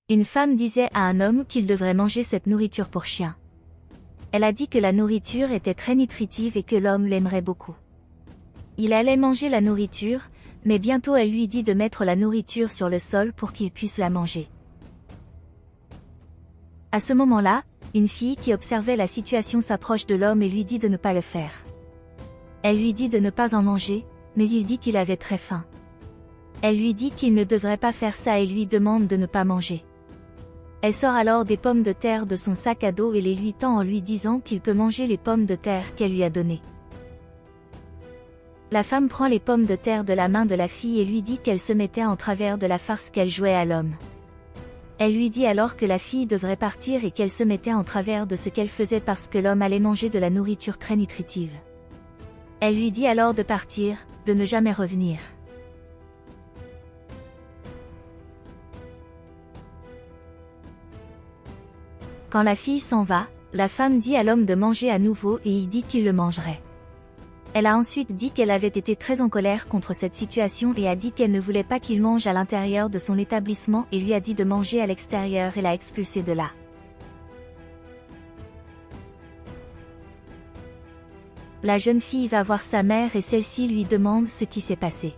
Une femme disait à un homme qu'il devrait manger cette nourriture pour chien. Elle a dit que la nourriture était très nutritive et que l'homme l'aimerait beaucoup. Il allait manger la nourriture, mais bientôt elle lui dit de mettre la nourriture sur le sol pour qu'il puisse la manger. À ce moment-là, une fille qui observait la situation s'approche de l'homme et lui dit de ne pas le faire. Elle lui dit de ne pas en manger, mais il dit qu'il avait très faim. Elle lui dit qu'il ne devrait pas faire ça et lui demande de ne pas manger. Elle sort alors des pommes de terre de son sac à dos et les lui tend en lui disant qu'il peut manger les pommes de terre qu'elle lui a données. La femme prend les pommes de terre de la main de la fille et lui dit qu'elle se mettait en travers de la farce qu'elle jouait à l'homme. Elle lui dit alors que la fille devrait partir et qu'elle se mettait en travers de ce qu'elle faisait parce que l'homme allait manger de la nourriture très nutritive. Elle lui dit alors de partir, de ne jamais revenir. Quand la fille s'en va, la femme dit à l'homme de manger à nouveau et il dit qu'il le mangerait. Elle a ensuite dit qu'elle avait été très en colère contre cette situation et a dit qu'elle ne voulait pas qu'il mange à l'intérieur de son établissement et lui a dit de manger à l'extérieur et l'a expulsé de là. La jeune fille va voir sa mère et celle-ci lui demande ce qui s'est passé.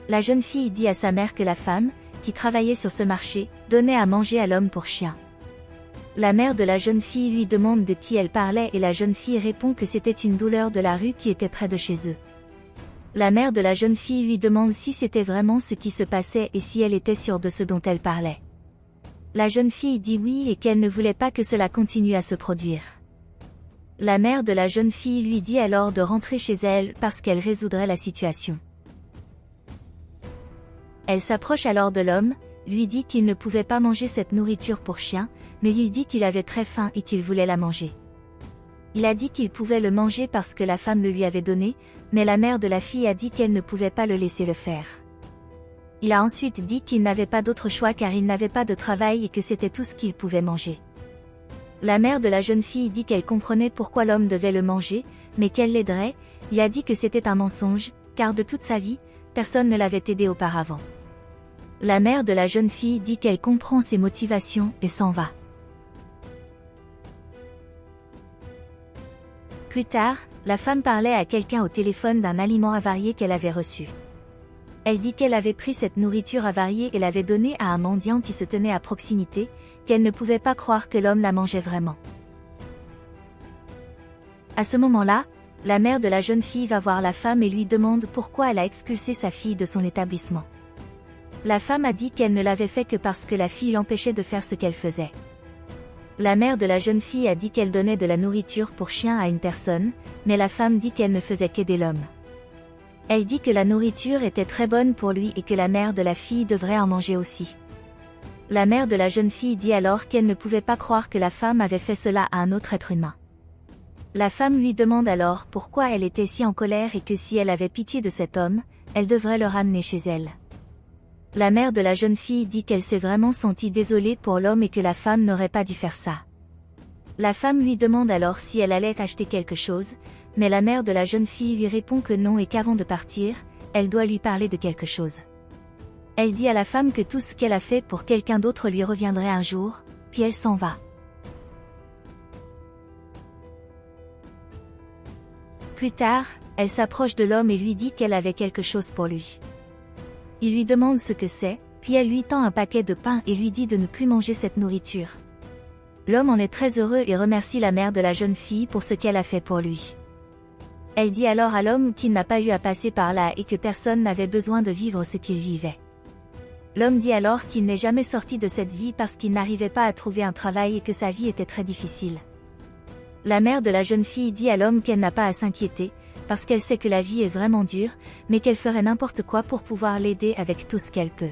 La jeune fille dit à sa mère que la femme, qui travaillait sur ce marché, donnait à manger à l'homme pour chien. La mère de la jeune fille lui demande de qui elle parlait et la jeune fille répond que c'était une douleur de la rue qui était près de chez eux. La mère de la jeune fille lui demande si c'était vraiment ce qui se passait et si elle était sûre de ce dont elle parlait. La jeune fille dit oui et qu'elle ne voulait pas que cela continue à se produire. La mère de la jeune fille lui dit alors de rentrer chez elle parce qu'elle résoudrait la situation. Elle s'approche alors de l'homme, lui dit qu'il ne pouvait pas manger cette nourriture pour chien, mais il dit qu'il avait très faim et qu'il voulait la manger. Il a dit qu'il pouvait le manger parce que la femme le lui avait donné, mais la mère de la fille a dit qu'elle ne pouvait pas le laisser le faire. Il a ensuite dit qu'il n'avait pas d'autre choix car il n'avait pas de travail et que c'était tout ce qu'il pouvait manger. La mère de la jeune fille dit qu'elle comprenait pourquoi l'homme devait le manger, mais qu'elle l'aiderait. Il a dit que c'était un mensonge, car de toute sa vie, personne ne l'avait aidé auparavant. La mère de la jeune fille dit qu'elle comprend ses motivations et s'en va. Plus tard, la femme parlait à quelqu'un au téléphone d'un aliment avarié qu'elle avait reçu. Elle dit qu'elle avait pris cette nourriture avariée et l'avait donnée à un mendiant qui se tenait à proximité, qu'elle ne pouvait pas croire que l'homme la mangeait vraiment. À ce moment-là, la mère de la jeune fille va voir la femme et lui demande pourquoi elle a expulsé sa fille de son établissement. La femme a dit qu'elle ne l'avait fait que parce que la fille l'empêchait de faire ce qu'elle faisait. La mère de la jeune fille a dit qu'elle donnait de la nourriture pour chien à une personne, mais la femme dit qu'elle ne faisait qu'aider l'homme. Elle dit que la nourriture était très bonne pour lui et que la mère de la fille devrait en manger aussi. La mère de la jeune fille dit alors qu'elle ne pouvait pas croire que la femme avait fait cela à un autre être humain. La femme lui demande alors pourquoi elle était si en colère et que si elle avait pitié de cet homme, elle devrait le ramener chez elle. La mère de la jeune fille dit qu'elle s'est vraiment sentie désolée pour l'homme et que la femme n'aurait pas dû faire ça. La femme lui demande alors si elle allait acheter quelque chose, mais la mère de la jeune fille lui répond que non et qu'avant de partir, elle doit lui parler de quelque chose. Elle dit à la femme que tout ce qu'elle a fait pour quelqu'un d'autre lui reviendrait un jour, puis elle s'en va. Plus tard, elle s'approche de l'homme et lui dit qu'elle avait quelque chose pour lui. Il lui demande ce que c'est, puis elle lui tend un paquet de pain et lui dit de ne plus manger cette nourriture. L'homme en est très heureux et remercie la mère de la jeune fille pour ce qu'elle a fait pour lui. Elle dit alors à l'homme qu'il n'a pas eu à passer par là et que personne n'avait besoin de vivre ce qu'il vivait. L'homme dit alors qu'il n'est jamais sorti de cette vie parce qu'il n'arrivait pas à trouver un travail et que sa vie était très difficile. La mère de la jeune fille dit à l'homme qu'elle n'a pas à s'inquiéter, parce qu'elle sait que la vie est vraiment dure, mais qu'elle ferait n'importe quoi pour pouvoir l'aider avec tout ce qu'elle peut.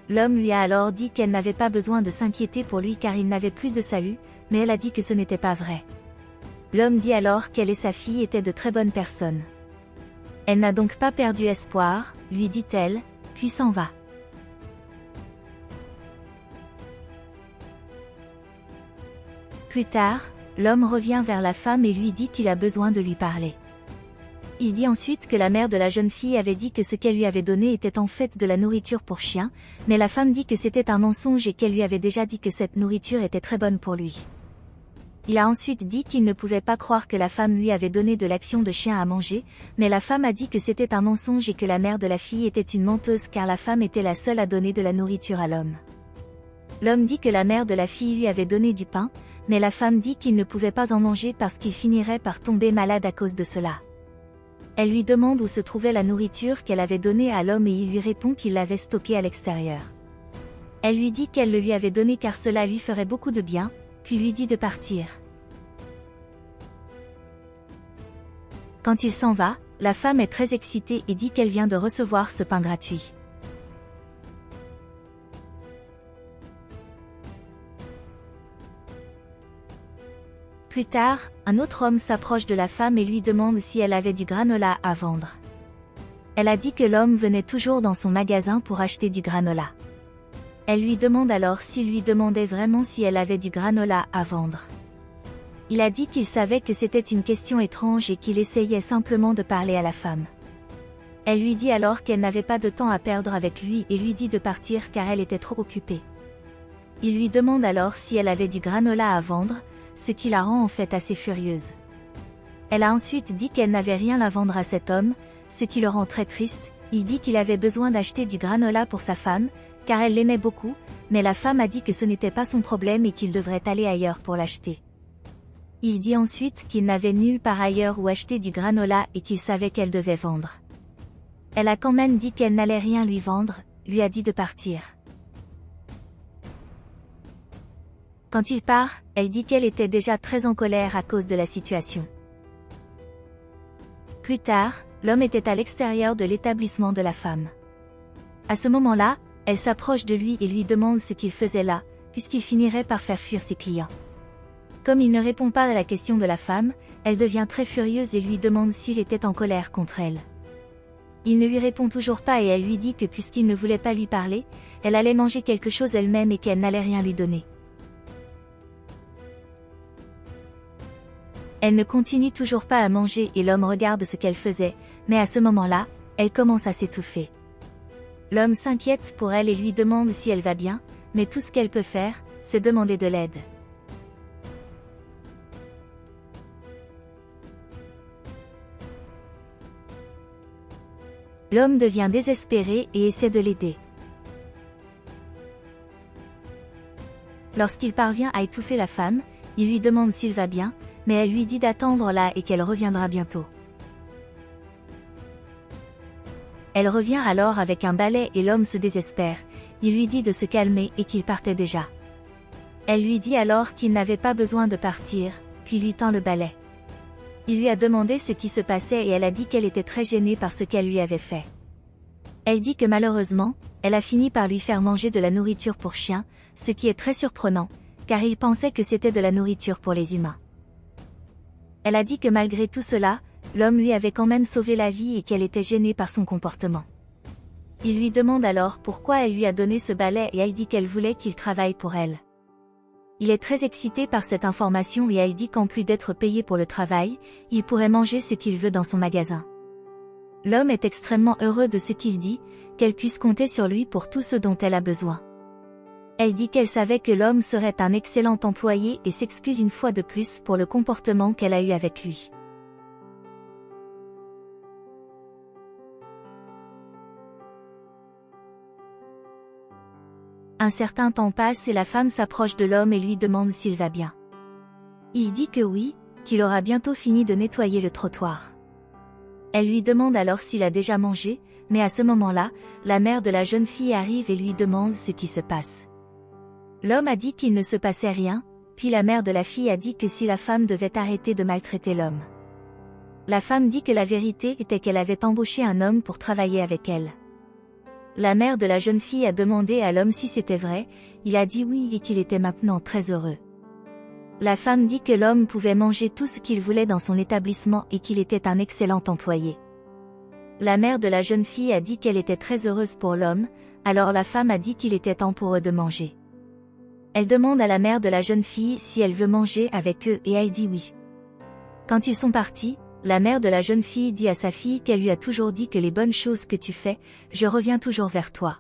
L'homme lui a alors dit qu'elle n'avait pas besoin de s'inquiéter pour lui car il n'avait plus de salut, mais elle a dit que ce n'était pas vrai. L'homme dit alors qu'elle et sa fille étaient de très bonnes personnes. Elle n'a donc pas perdu espoir, lui dit-elle, puis s'en va. Plus tard, l'homme revient vers la femme et lui dit qu'il a besoin de lui parler. Il dit ensuite que la mère de la jeune fille avait dit que ce qu'elle lui avait donné était en fait de la nourriture pour chien, mais la femme dit que c'était un mensonge et qu'elle lui avait déjà dit que cette nourriture était très bonne pour lui. Il a ensuite dit qu'il ne pouvait pas croire que la femme lui avait donné de l'action de chien à manger, mais la femme a dit que c'était un mensonge et que la mère de la fille était une menteuse car la femme était la seule à donner de la nourriture à l'homme. L'homme dit que la mère de la fille lui avait donné du pain, mais la femme dit qu'il ne pouvait pas en manger parce qu'il finirait par tomber malade à cause de cela. Elle lui demande où se trouvait la nourriture qu'elle avait donnée à l'homme et il lui répond qu'il l'avait stockée à l'extérieur. Elle lui dit qu'elle le lui avait donné car cela lui ferait beaucoup de bien, puis lui dit de partir. Quand il s'en va, la femme est très excitée et dit qu'elle vient de recevoir ce pain gratuit. Plus tard, un autre homme s'approche de la femme et lui demande si elle avait du granola à vendre. Elle a dit que l'homme venait toujours dans son magasin pour acheter du granola. Elle lui demande alors s'il lui demandait vraiment si elle avait du granola à vendre. Il a dit qu'il savait que c'était une question étrange et qu'il essayait simplement de parler à la femme. Elle lui dit alors qu'elle n'avait pas de temps à perdre avec lui et lui dit de partir car elle était trop occupée. Il lui demande alors si elle avait du granola à vendre, ce qui la rend en fait assez furieuse. Elle a ensuite dit qu'elle n'avait rien à vendre à cet homme, ce qui le rend très triste. Il dit qu'il avait besoin d'acheter du granola pour sa femme, car elle l'aimait beaucoup, mais la femme a dit que ce n'était pas son problème et qu'il devrait aller ailleurs pour l'acheter. Il dit ensuite qu'il n'avait nulle part ailleurs où acheter du granola et qu'il savait qu'elle devait vendre. Elle a quand même dit qu'elle n'allait rien lui vendre, lui a dit de partir. Quand il part, elle dit qu'elle était déjà très en colère à cause de la situation. Plus tard, l'homme était à l'extérieur de l'établissement de la femme. À ce moment-là, elle s'approche de lui et lui demande ce qu'il faisait là, puisqu'il finirait par faire fuir ses clients. Comme il ne répond pas à la question de la femme, elle devient très furieuse et lui demande s'il était en colère contre elle. Il ne lui répond toujours pas et elle lui dit que puisqu'il ne voulait pas lui parler, elle allait manger quelque chose elle-même et qu'elle n'allait rien lui donner. Elle ne continue toujours pas à manger et l'homme regarde ce qu'elle faisait, mais à ce moment-là, elle commence à s'étouffer. L'homme s'inquiète pour elle et lui demande si elle va bien, mais tout ce qu'elle peut faire, c'est demander de l'aide. L'homme devient désespéré et essaie de l'aider. Lorsqu'il parvient à étouffer la femme, il lui demande s'il va bien, mais elle lui dit d'attendre là et qu'elle reviendra bientôt. Elle revient alors avec un balai et l'homme se désespère, il lui dit de se calmer et qu'il partait déjà. Elle lui dit alors qu'il n'avait pas besoin de partir, puis lui tend le balai. Il lui a demandé ce qui se passait et elle a dit qu'elle était très gênée par ce qu'elle lui avait fait. Elle dit que malheureusement, elle a fini par lui faire manger de la nourriture pour chien, ce qui est très surprenant, car il pensait que c'était de la nourriture pour les humains. Elle a dit que malgré tout cela, l'homme lui avait quand même sauvé la vie et qu'elle était gênée par son comportement. Il lui demande alors pourquoi elle lui a donné ce balai et elle dit qu'elle voulait qu'il travaille pour elle. Il est très excité par cette information et elle dit qu'en plus d'être payé pour le travail, il pourrait manger ce qu'il veut dans son magasin. L'homme est extrêmement heureux de ce qu'il dit, qu'elle puisse compter sur lui pour tout ce dont elle a besoin. Elle dit qu'elle savait que l'homme serait un excellent employé et s'excuse une fois de plus pour le comportement qu'elle a eu avec lui. Un certain temps passe et la femme s'approche de l'homme et lui demande s'il va bien. Il dit que oui, qu'il aura bientôt fini de nettoyer le trottoir. Elle lui demande alors s'il a déjà mangé, mais à ce moment-là, la mère de la jeune fille arrive et lui demande ce qui se passe. L'homme a dit qu'il ne se passait rien, puis la mère de la fille a dit que si la femme devait arrêter de maltraiter l'homme. La femme dit que la vérité était qu'elle avait embauché un homme pour travailler avec elle. La mère de la jeune fille a demandé à l'homme si c'était vrai, il a dit oui et qu'il était maintenant très heureux. La femme dit que l'homme pouvait manger tout ce qu'il voulait dans son établissement et qu'il était un excellent employé. La mère de la jeune fille a dit qu'elle était très heureuse pour l'homme, alors la femme a dit qu'il était temps pour eux de manger. Elle demande à la mère de la jeune fille si elle veut manger avec eux et elle dit oui. Quand ils sont partis, La mère de la jeune fille dit à sa fille qu'elle lui a toujours dit que les bonnes choses que tu fais, je reviens toujours vers toi.